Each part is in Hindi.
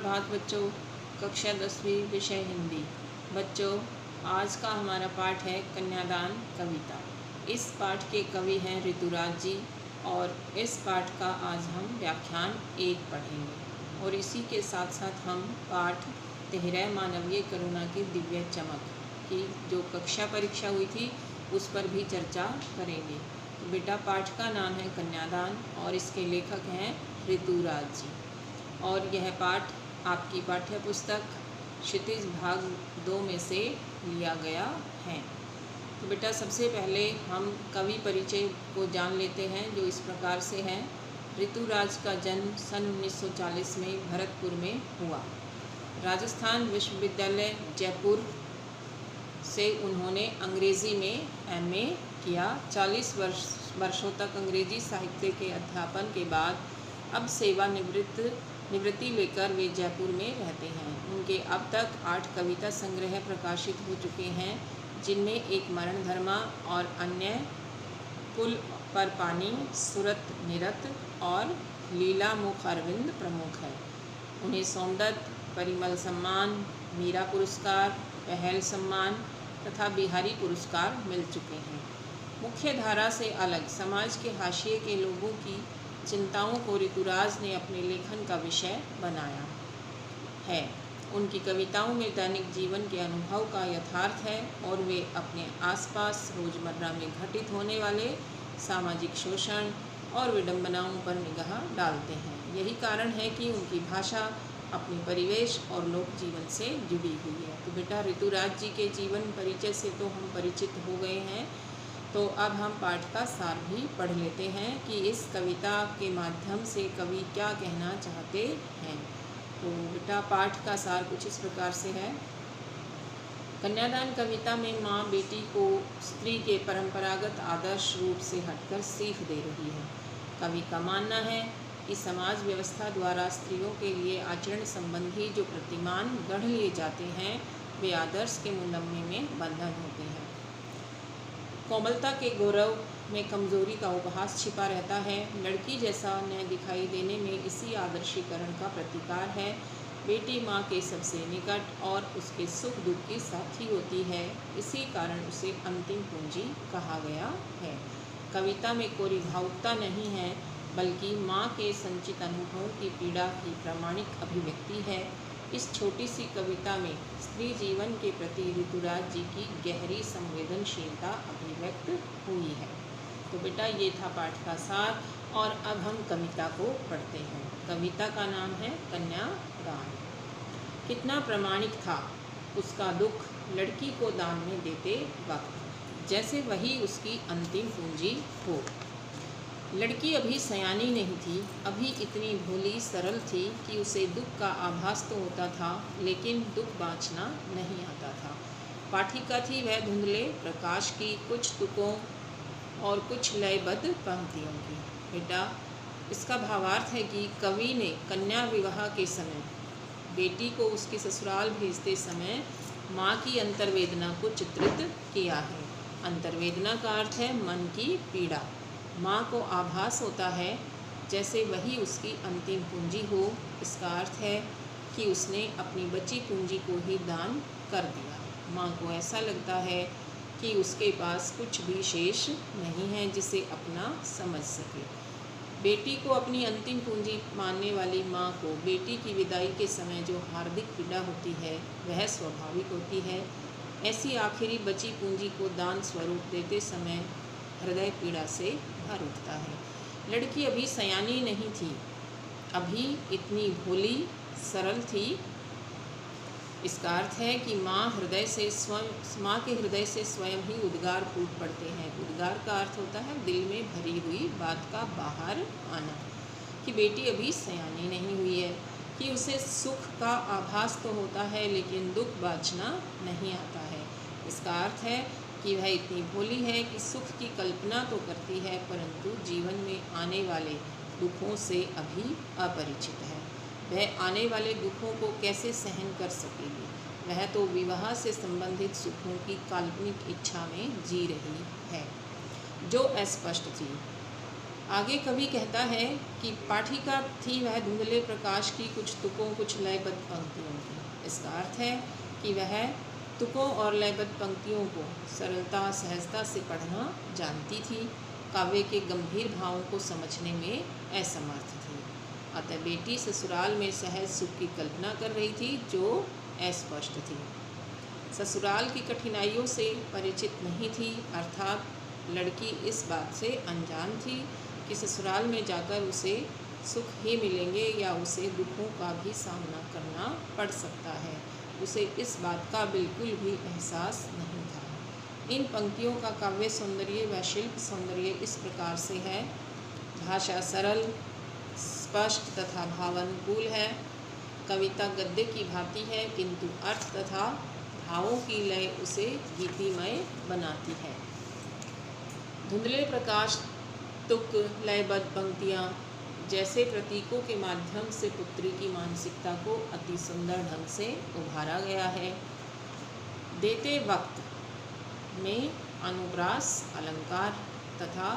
सुप्रभात बच्चों। कक्षा 10वीं विषय हिंदी। बच्चों, आज का हमारा पाठ है कन्यादान कविता। इस पाठ के कवि हैं ऋतुराज जी और इस पाठ का आज हम व्याख्यान 1 पढ़ेंगे और इसी के साथ साथ हम पाठ 13 मानवीय करुणा की दिव्य चमक की जो कक्षा परीक्षा हुई थी उस पर भी चर्चा करेंगे। तो बेटा, पाठ का नाम है कन्यादान और इसके लेखक हैं ऋतुराज जी और यह पाठ आपकी पाठ्य पुस्तक क्षितिज भाग 2 में से लिया गया है। तो बेटा, सबसे पहले हम कवि परिचय को जान लेते हैं जो इस प्रकार से है। ऋतुराज का जन्म सन 1940 में भरतपुर में हुआ। राजस्थान विश्वविद्यालय जयपुर से उन्होंने अंग्रेज़ी में MA किया। 40 वर्षों तक अंग्रेज़ी साहित्य के अध्यापन के बाद अब निवृत्ति लेकर वे जयपुर में रहते हैं। उनके अब तक 8 कविता संग्रह प्रकाशित हो चुके हैं, जिनमें एक मरणधर्मा और अन्य पुल पर पानी, सूरत निरत और लीला मुख अरविंद प्रमुख है। उन्हें सोमदत्त, परिमल सम्मान, मीरा पुरस्कार, पहल सम्मान तथा बिहारी पुरस्कार मिल चुके हैं। मुख्य धारा से अलग समाज के हाशिए के लोगों की चिंताओं को ऋतुराज ने अपने लेखन का विषय बनाया है। उनकी कविताओं में दैनिक जीवन के अनुभव का यथार्थ है और वे अपने आसपास रोजमर्रा में घटित होने वाले सामाजिक शोषण और विडंबनाओं पर निगाह डालते हैं। यही कारण है कि उनकी भाषा अपने परिवेश और लोक जीवन से जुड़ी हुई है। तो बेटा, ऋतुराज जी के जीवन परिचय से तो हम परिचित हो गए हैं, तो अब हम पाठ का सार भी पढ़ लेते हैं कि इस कविता के माध्यम से कवि क्या कहना चाहते हैं। तो बेटा, पाठ का सार कुछ इस प्रकार से है। कन्यादान कविता में माँ बेटी को स्त्री के परंपरागत आदर्श रूप से हटकर सीख दे रही है। कवि का मानना है कि समाज व्यवस्था द्वारा स्त्रियों के लिए आचरण संबंधी जो प्रतिमान गढ़ लिए जाते हैं वे आदर्श के मुनम्मे में बंधन होते हैं। कोमलता के गौरव में कमजोरी का उपहास छिपा रहता है। लड़की जैसा न दिखाई देने में इसी आदर्शीकरण का प्रतिकार है। बेटी माँ के सबसे निकट और उसके सुख दुख की साथी होती है, इसी कारण उसे अंतिम पूंजी कहा गया है। कविता में कोई भावुकता नहीं है, बल्कि माँ के संचित अनुभवों की पीड़ा की प्रामाणिक अभिव्यक्ति है। इस छोटी सी कविता में स्त्री जीवन के प्रति ऋतुराज जी की गहरी संवेदनशीलता अभिव्यक्त हुई है। तो बेटा, ये था पाठ का सार और अब हम कविता को पढ़ते हैं। कविता का नाम है कन्यादान। कितना प्रामाणिक था उसका दुख लड़की को दान में देते वक्त, जैसे वही उसकी अंतिम पूंजी हो। लड़की अभी सयानी नहीं थी, अभी इतनी भोली सरल थी कि उसे दुख का आभास तो होता था, लेकिन दुख बाँचना नहीं आता था। पाठिका थी वह धुंधले प्रकाश की, कुछ तुकों और कुछ लयबद्ध पंक्तियों की। बेटा, इसका भावार्थ है कि कवि ने कन्या विवाह के समय बेटी को उसकी ससुराल भेजते समय माँ की अंतर्वेदना को चित्रित किया है। अंतर्वेदना का अर्थ है मन की पीड़ा। माँ को आभास होता है जैसे वही उसकी अंतिम पूंजी हो। इसका अर्थ है कि उसने अपनी बची पूंजी को ही दान कर दिया। माँ को ऐसा लगता है कि उसके पास कुछ भी शेष नहीं है जिसे अपना समझ सके। बेटी को अपनी अंतिम पूंजी मानने वाली माँ को बेटी की विदाई के समय जो हार्दिक पीड़ा होती है वह स्वाभाविक होती है। ऐसी आखिरी बची पूंजी को दान स्वरूप देते समय हृदय पीड़ा से भर उठता है। लड़की अभी सयानी नहीं थी, अभी इतनी भोली सरल थी। इसका अर्थ है कि माँ के हृदय से स्वयं ही उद्गार फूट पड़ते हैं। उद्गार का अर्थ होता है दिल में भरी हुई बात का बाहर आना। कि बेटी अभी सयानी नहीं हुई है, कि उसे सुख का आभास तो होता है लेकिन दुख बाँचना नहीं आता है। इसका अर्थ है कि वह इतनी भोली है कि सुख की कल्पना तो करती है, परंतु जीवन में आने वाले दुखों से अभी अपरिचित है। वह आने वाले दुखों को कैसे सहन कर सकेगी? वह तो विवाह से संबंधित सुखों की काल्पनिक इच्छा में जी रही है जो अस्पष्ट थी। आगे कवि कहता है कि पाठिका थी वह धुंधले प्रकाश की कुछ तुकों कुछ लयबद्ध पंक्तियों की। इसका अर्थ है कि वह तुकों और लयबद्ध पंक्तियों को सरलता सहजता से पढ़ना जानती थी, काव्य के गंभीर भावों को समझने में असमर्थ थी। अतः बेटी ससुराल में सहज सुख की कल्पना कर रही थी जो अस्पष्ट थी। ससुराल की कठिनाइयों से परिचित नहीं थी, अर्थात लड़की इस बात से अनजान थी कि ससुराल में जाकर उसे सुख ही मिलेंगे या उसे दुखों का भी सामना करना पड़ सकता है। उसे इस बात का बिल्कुल भी एहसास नहीं था। इन पंक्तियों का काव्य सौंदर्य व शिल्प सौंदर्य इस प्रकार से है। भाषा सरल, स्पष्ट तथा भावानुकूल है। कविता गद्य की भांति है, किंतु अर्थ तथा भावों की लय उसे गीतिमय बनाती है। धुंधले प्रकाश, तुक, लयबद्ध पंक्तियाँ जैसे प्रतीकों के माध्यम से पुत्री की मानसिकता को अति सुंदर ढंग से उभारा गया है। देते वक्त में अनुप्रास अलंकार तथा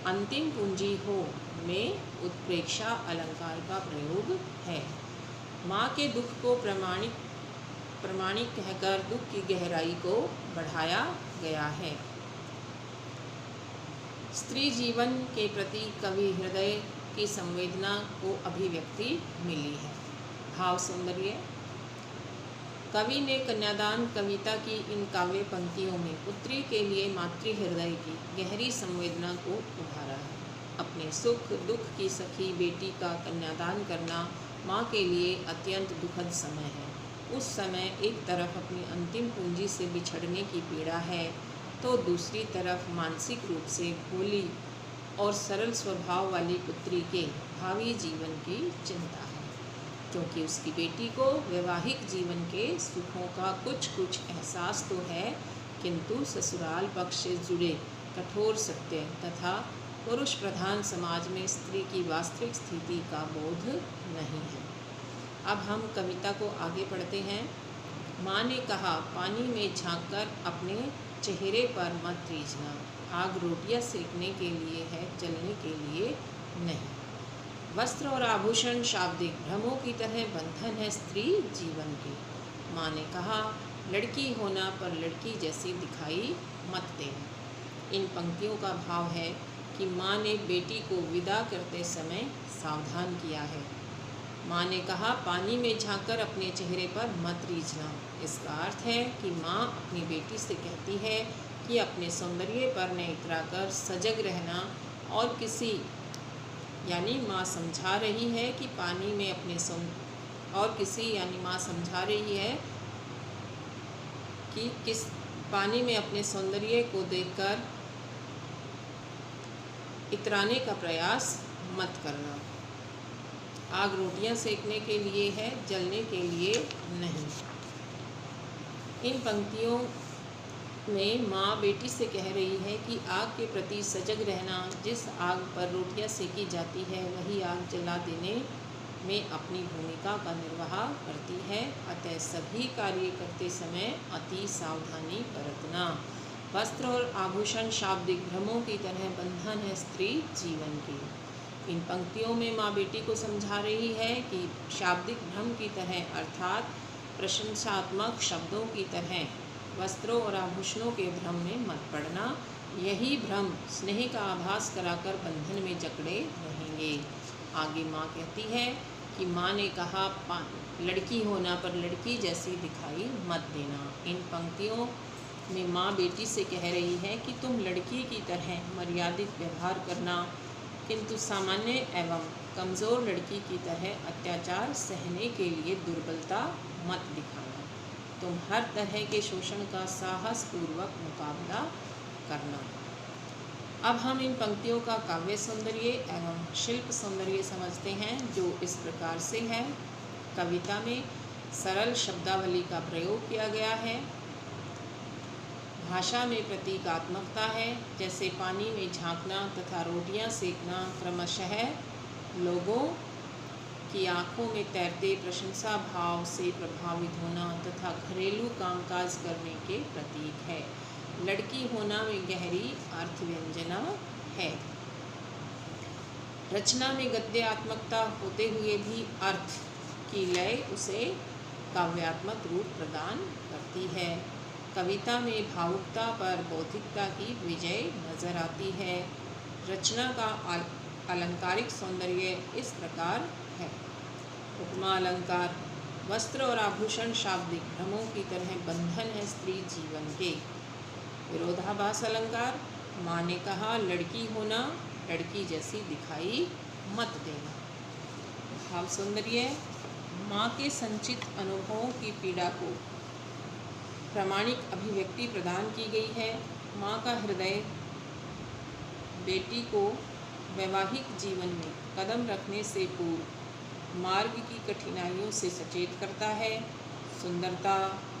अंतिम पूंजी हो में उत्प्रेक्षा अलंकार का प्रयोग है। माँ के दुख को प्रमाणिक कहकर दुख की गहराई को बढ़ाया गया है। स्त्री जीवन के प्रति कवि हृदय की संवेदना को अभिव्यक्ति मिली है। भाव सौंदर्य, कवि ने कन्यादान कविता की इन काव्य पंक्तियों में पुत्री के लिए मातृ हृदय की गहरी संवेदना को उभारा है। अपने सुख दुख की सखी बेटी का कन्यादान करना माँ के लिए अत्यंत दुखद समय है। उस समय एक तरफ अपनी अंतिम पूंजी से बिछड़ने की पीड़ा है, तो दूसरी तरफ मानसिक रूप से भोली और सरल स्वभाव वाली पुत्री के भावी जीवन की चिंता है, क्योंकि उसकी बेटी को वैवाहिक जीवन के सुखों का कुछ एहसास तो है, किंतु ससुराल पक्ष से जुड़े कठोर सत्य तथा पुरुष प्रधान समाज में स्त्री की वास्तविक स्थिति का बोध नहीं है। अब हम कविता को आगे पढ़ते हैं। माँ ने कहा, पानी में झांककर अपने चेहरे पर मत रीझना, आग रोटियां सेकने के लिए है, जलने के लिए नहीं। वस्त्र और आभूषण शाब्दिक भ्रमों की तरह बंधन है स्त्री जीवन के। माँ ने कहा, लड़की होना पर लड़की जैसी दिखाई मत देना। इन पंक्तियों का भाव है कि माँ ने बेटी को विदा करते समय सावधान किया है। माँ ने कहा, पानी में झांककर अपने चेहरे पर मत रीझना। इसका अर्थ है कि माँ अपनी बेटी से कहती है कि अपने सौंदर्य पर न इतराकर सजग रहना, और किसी यानी माँ समझा रही है कि पानी में अपने माँ समझा रही है कि किस पानी में अपने सौंदर्य को देखकर इतराने का प्रयास मत करना। आग रोटियां सेकने के लिए है, जलने के लिए नहीं। इन पंक्तियों में माँ बेटी से कह रही है कि आग के प्रति सजग रहना। जिस आग पर रोटियां सेकी जाती है वही आग जला देने में अपनी भूमिका का निर्वाह करती है। अतः सभी कार्य करते समय अति सावधानी बरतना। वस्त्र और आभूषण शाब्दिक भ्रमों की तरह बंधन है स्त्री जीवन की। इन पंक्तियों में माँ बेटी को समझा रही है कि शाब्दिक भ्रम की तरह अर्थात प्रशंसात्मक शब्दों की तरह वस्त्रों और आभूषणों के भ्रम में मत पड़ना। यही भ्रम स्नेह का आभास कराकर बंधन में जकड़े रहेंगे। आगे माँ कहती है कि माँ ने कहा, लड़की होना पर लड़की जैसी दिखाई मत देना। इन पंक्तियों में माँ बेटी से कह रही है कि तुम लड़की की तरह मर्यादित व्यवहार करना, किंतु सामान्य एवं कमज़ोर लड़की की तरह अत्याचार सहने के लिए दुर्बलता मत दिखाना। तुम हर तरह के शोषण का साहसपूर्वक मुकाबला करना। अब हम इन पंक्तियों का काव्य सौंदर्य एवं शिल्प सौंदर्य समझते हैं, जो इस प्रकार से है। कविता में सरल शब्दावली का प्रयोग किया गया है। भाषा में प्रतीकात्मकता है, जैसे पानी में झांकना तथा रोटियां सेकना क्रमशः लोगों की आँखों में तैरते प्रशंसा भाव से प्रभावित होना तथा घरेलू कामकाज करने के प्रतीक है। लड़की होना में गहरी अर्थ व्यंजना है। रचना में गद्यात्मकता होते हुए भी अर्थ की लय उसे काव्यात्मक रूप प्रदान करती है। कविता में भावुकता पर बौद्धिकता की विजय नजर आती है। रचना का अलंकारिक सौंदर्य इस प्रकार है। उपमा अलंकार। वस्त्र और आभूषण शाब्दिक भ्रमों की तरह बंधन है स्त्री जीवन के। विरोधाभास अलंकार। माँ ने कहा लड़की होना, लड़की जैसी दिखाई मत देना। भाव सौंदर्य। माँ के संचित अनुभवों की पीड़ा को प्रामाणिक अभिव्यक्ति प्रदान की गई है। माँ का हृदय बेटी को वैवाहिक जीवन में कदम रखने से पूर्व मार्ग की कठिनाइयों से सचेत करता है। सुंदरता।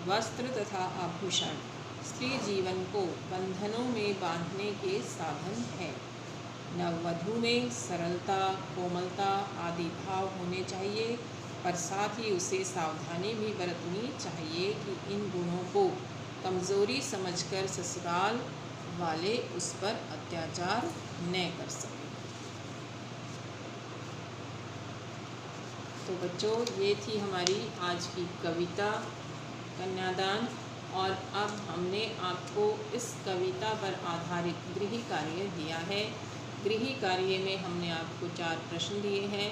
वस्त्र तथा आभूषण स्त्री जीवन को बंधनों में बांधने के साधन है। नववधू में सरलता, कोमलता आदि भाव होने चाहिए, पर साथ ही उसे सावधानी भी बरतनी चाहिए कि इन गुणों को कमज़ोरी समझकर ससुराल वाले उस पर अत्याचार न कर सकें। तो बच्चों, ये थी हमारी आज की कविता कन्यादान। और अब हमने आपको इस कविता पर आधारित गृह कार्य दिया है। गृह कार्य में हमने आपको 4 प्रश्न दिए हैं,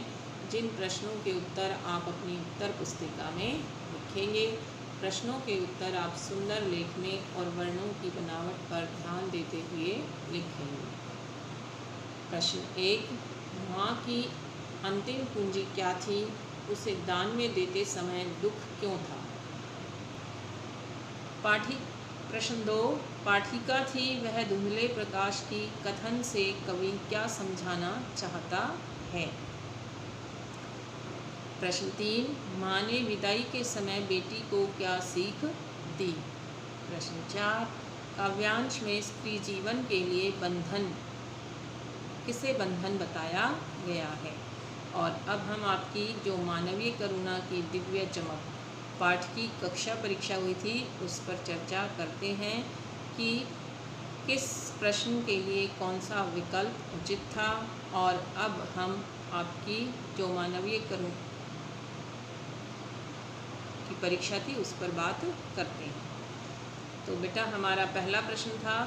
जिन प्रश्नों के उत्तर आप अपनी उत्तर पुस्तिका में लिखेंगे। प्रश्नों के उत्तर आप सुंदर लेख में और वर्णों की बनावट पर ध्यान देते हुए लिखेंगे। प्रश्न 1, माँ की अंतिम पूंजी क्या थी? उसे दान में देते समय दुख क्यों था? प्रश्न 2, पाठिका थी वह धुंधले प्रकाश की कथन से कवि क्या समझाना चाहता है? प्रश्न 3, माँ ने विदाई के समय बेटी को क्या सीख दी? प्रश्न 4, काव्यांश में स्त्री जीवन के लिए बंधन किसे बंधन बताया गया है? और अब हम आपकी जो मानवीय करुणा की दिव्य चमक पाठ की कक्षा परीक्षा हुई थी उस पर चर्चा करते हैं कि किस प्रश्न के लिए कौन सा विकल्प उचित था। और अब हम आपकी जो मानवीय करुणा की परीक्षा थी उस पर बात करते हैं। तो बेटा, हमारा पहला प्रश्न था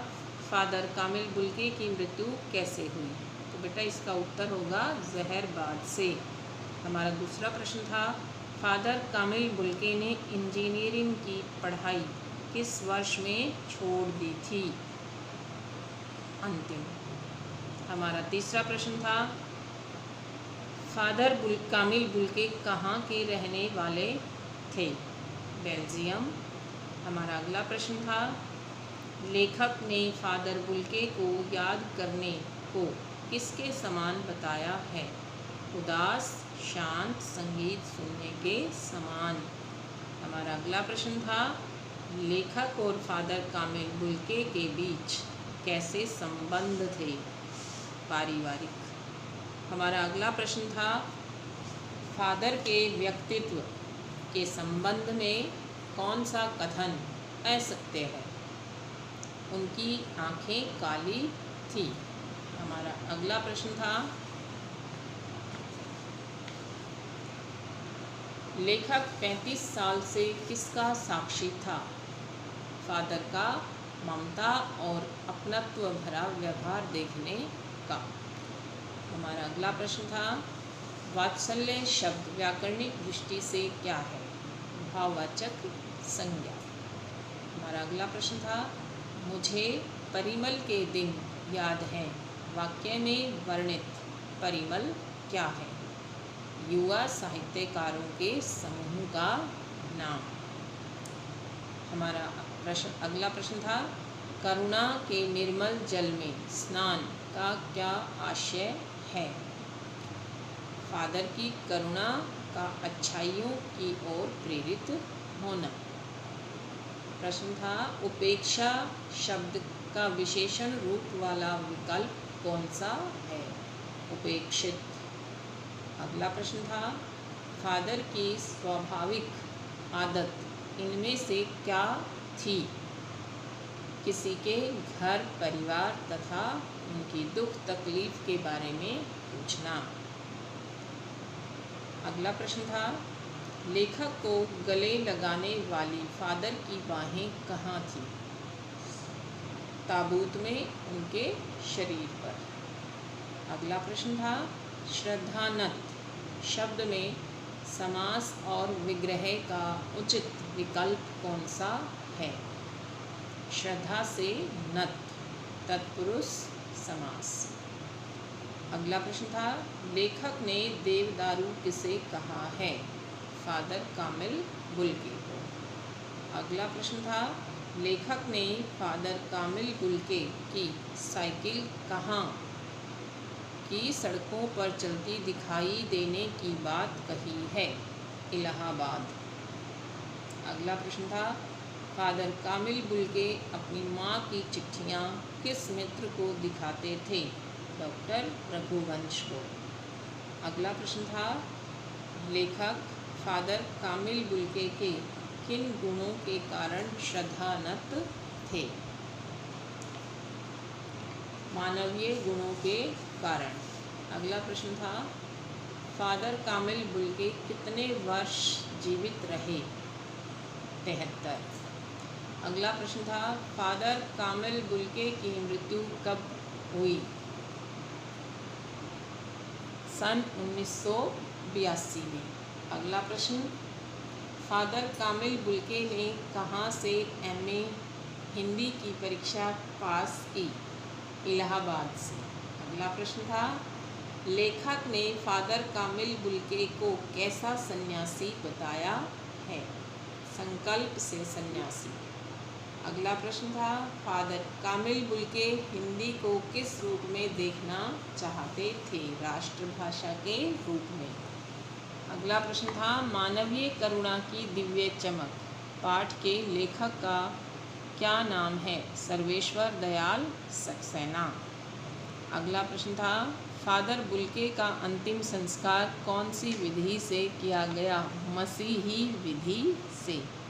फादर कामिल बुल्के की मृत्यु कैसे हुई? तो बेटा, इसका उत्तर होगा जहरबाद से। हमारा दूसरा प्रश्न था फादर कामिल बुल्के ने इंजीनियरिंग की पढ़ाई किस वर्ष में छोड़ दी थी? अंतिम। हमारा तीसरा प्रश्न था फादर कामिल बुल्के कहाँ के रहने वाले थे? बेल्जियम। हमारा अगला प्रश्न था लेखक ने फादर बुल्के को याद करने को किसके समान बताया है? उदास, शांत, संगीत सुनने के समान। हमारा अगला प्रश्न था लेखक और फादर कामिल बुल्के के बीच कैसे संबंध थे? पारिवारिक। हमारा अगला प्रश्न था फादर के व्यक्तित्व के संबंध में कौन सा कथन असत्य है? उनकी आंखें काली थी। हमारा अगला प्रश्न था लेखक 35 साल से किसका साक्षी था? फादर का ममता और अपनत्व भरा व्यवहार देखने का। हमारा अगला प्रश्न था वात्सल्य शब्द व्याकरणिक दृष्टि से क्या है? भाववाचक संज्ञा। हमारा अगला प्रश्न था मुझे परिमल के दिन याद हैं, वाक्य में वर्णित परिमल क्या है? युवा साहित्यकारों के समूह का नाम। हमारा अगला प्रश्न था करुणा के निर्मल जल में स्नान का क्या आशय है? फादर की करुणा का अच्छाइयों की ओर प्रेरित होना। प्रश्न था उपेक्षा शब्द का विशेषण रूप वाला विकल्प कौन सा है? उपेक्षित। अगला प्रश्न था फादर की स्वाभाविक आदत इनमें से क्या थी? किसी के घर परिवार तथा उनकी दुख तकलीफ के बारे में पूछना। अगला प्रश्न था, लेखक को गले लगाने वाली फादर की बाहें कहाँ थी? ताबूत में, उनके शरीर पर। अगला प्रश्न था, श्रद्धानत शब्द में समास और विग्रह का उचित विकल्प कौन सा है? श्रद्धा से नत, तत्पुरुष समास। अगला प्रश्न था, लेखक ने देवदारू किसे कहा है? फादर कामिल बुल्के को। अगला प्रश्न था, लेखक ने फादर कामिल बुल्के की साइकिल कहाँ की सड़कों पर चलती दिखाई देने की बात कही है? इलाहाबाद। अगला प्रश्न था, फादर कामिल बुल्के अपनी माँ की चिट्ठियाँ किस मित्र को दिखाते थे? डॉक्टर रघुवंश को। अगला प्रश्न था, लेखक फादर कामिल बुल्के के किन गुणों के कारण श्रद्धानत थे? मानवीय गुणों के कारण। अगला प्रश्न था, फादर कामिल बुल्के कितने वर्ष जीवित रहे? 73। अगला प्रश्न था, फादर कामिल बुल्के की मृत्यु कब हुई? सन 1982 में। अगला प्रश्न, फादर कामिल बुल्के ने कहाँ से एमए हिंदी की परीक्षा पास की? इलाहाबाद से। अगला प्रश्न था, लेखक ने फादर कामिल बुल्के को कैसा सन्यासी बताया है? संकल्प से सन्यासी। अगला प्रश्न था, फादर कामिल बुल्के हिंदी को किस रूप में देखना चाहते थे? राष्ट्रभाषा के रूप में। अगला प्रश्न था, मानवीय करुणा की दिव्य चमक पाठ के लेखक का क्या नाम है? सर्वेश्वर दयाल सक्सेना। अगला प्रश्न था, फादर बुल्के का अंतिम संस्कार कौन सी विधि से किया गया? मसीही विधि से।